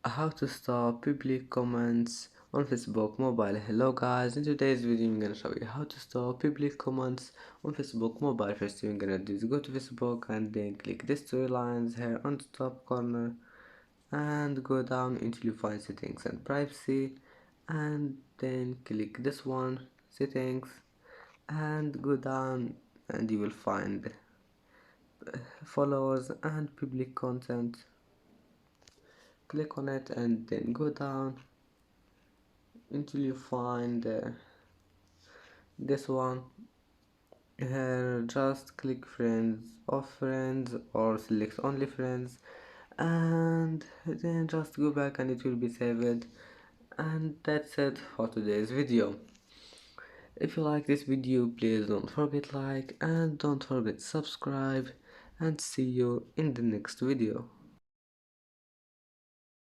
How to stop public comments on Facebook mobile. Hello guys, in today's video I'm gonna show you how to stop public comments on Facebook mobile. First thing you're gonna do is go to Facebook and then click these three lines here on the top corner and go down until you find settings and privacy, and then click this one, settings, and go down and you will find followers and public content. Click on it and then go down until you find this one here. Just click friends of friends or select only friends, and then just go back and it will be saved. And that's it for today's video. If you like this video, please don't forget like and don't forget subscribe, and see you in the next video.